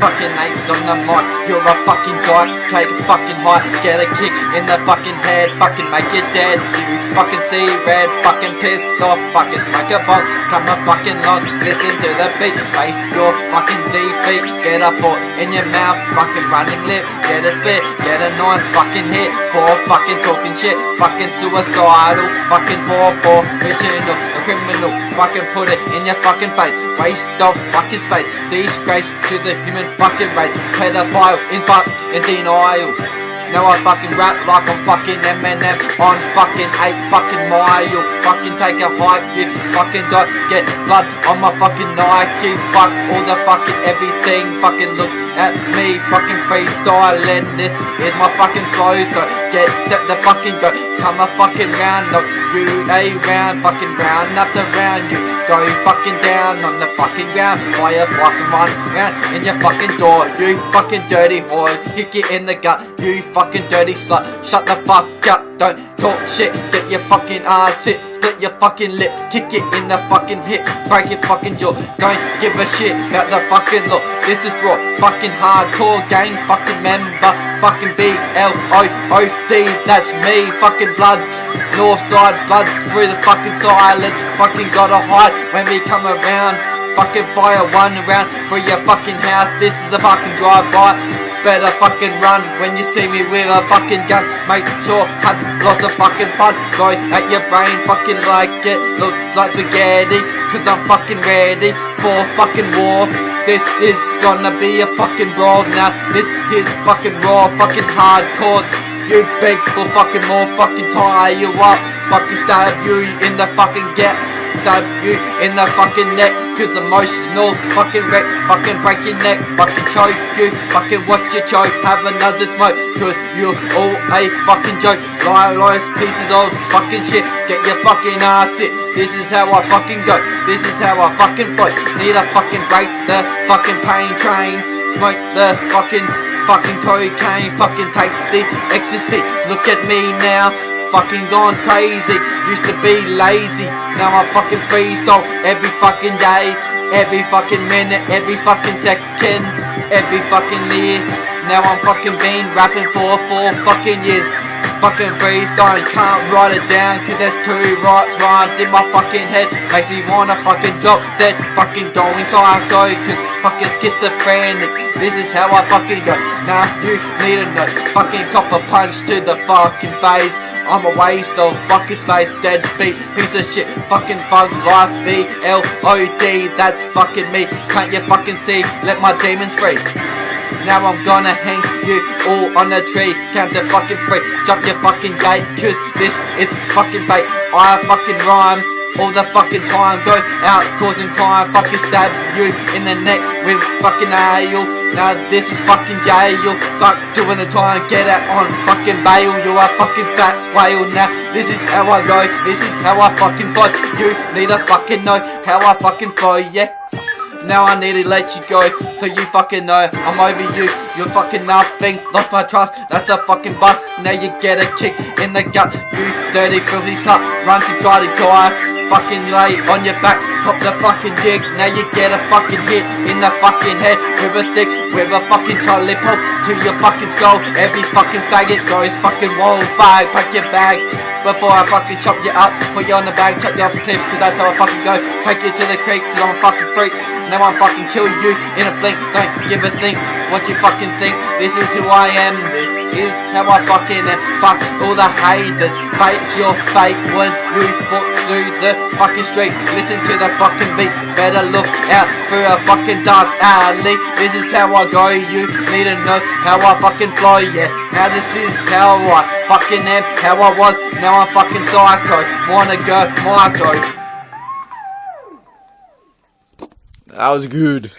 fucking ace on the mic. You're a fucking guy, take a fucking high. Get a kick in the fucking head, fucking make you dead. You fucking see red, fucking pissed off. Fucking smoke a bomb, come a fucking long. Listen to the beat, face your fucking defeat. Get a foot in your mouth, fucking running lip. Get a spit, get a nice fucking hit. For fucking talking shit, fucking suicidal. Fucking 4-4, original, a criminal. Fucking put it in your fucking face. Waste of fucking space, disgrace to the human fucking race. Pedophile in denial. Now I fucking rap like I'm fucking Eminem on fucking 8 fucking mile. Fucking take a hike, you fucking don't get blood on my fucking Nike. Fuck all the fucking everything. Fucking look at me, fucking freestyling. This is my fucking flow, so get set the fucking go. Come a fucking round, no, you a round, fucking round after round. You go fucking down on the fucking ground. Why you fucking run round in your fucking door? You fucking dirty whore, kick you in the gut. You fucking dirty slut, shut the fuck up. Don't talk shit, get your fucking ass hit. Split your fucking lip, kick it in the fucking hip. Break your fucking jaw, don't give a shit about the fucking look. This is raw, fucking hardcore gang, fucking member. Fucking BLOOD, that's me, fucking blood. Northside bloods through the fucking silence. Fucking gotta hide when we come around. Fucking fire one around for your fucking house. This is a fucking drive-by. Better fucking run when you see me with a fucking gun. Make sure have lots of fucking fun. Go at your brain, fucking like it. Look like spaghetti, cause I'm fucking ready for fucking war. This is gonna be a fucking brawl now. This is fucking raw, fucking hardcore. You beg for fucking more, fucking tie you up. Fucking stab you in the fucking get. Stab you in the fucking neck. Cause emotional, fucking wreck. Fucking break your neck, fucking choke you. Fucking watch you choke, have another smoke. Cause you're all a fucking joke. Liars, pieces of fucking shit. Get your fucking ass hit. This is how I fucking go. This is how I fucking fight. Need a fucking break the fucking pain train. Smoke the fucking cocaine. Fucking take the ecstasy. Look at me now, fucking gone crazy. Used to be lazy, now I fucking freestyle every fucking day, every fucking minute, every fucking second, every fucking year. Now I'm fucking been rapping for 4 fucking years. Fucking freestyling, can't write it down cause there's 2 rhymes in my fucking head. Makes me wanna fucking drop dead, fucking going psycho cause fucking schizophrenic. This is how I fucking go. Now you need to know, fucking cop a punch to the fucking face. I'm a waste of fucking space, dead beat, piece of shit, fucking fun life, BLOOD, that's fucking me. Can't you fucking see, let my demons free. Now I'm gonna hang you all on a tree. Count to fucking 3, jump your fucking gate. Cause this is fucking fake. I fucking rhyme all the fucking time. Go out causing crime. Fucking stab you in the neck with fucking nail. Now this is fucking jail. Fuck doing the time, get out on fucking bail. You are fucking fat whale. Now this is how I go. This is how I fucking fight. You need to fucking know how I fucking flow, yeah. Now I need to let you go, so you fucking know I'm over you. You're fucking nothing, lost my trust, that's a fucking bust. Now you get a kick in the gut, you dirty filthy slut. Run to guy, fucking lay on your back, cop the fucking dick. Now you get a fucking hit in the fucking head with a stick, with a fucking trolley pole to your fucking skull. Every fucking faggot goes fucking wall bag, pack your bag before I fucking chop you up, put you on the bag, chop you off the cliff, cause that's how I fucking go. Take you to the creek, cause I'm a fucking freak. Now I'm fucking kill you in a blink, don't give a think what you fucking think. This is who I am, this is how I fucking am. Fuck all the haters, face your fate when you walk through the fucking street. Listen to the fucking beat, better look out through a fucking dark alley. This is how I go, you need to know how I fucking flow, yeah. Now this is how I fucking am, how I was, now I'm fucking psycho. Wanna go, Marco. That was good.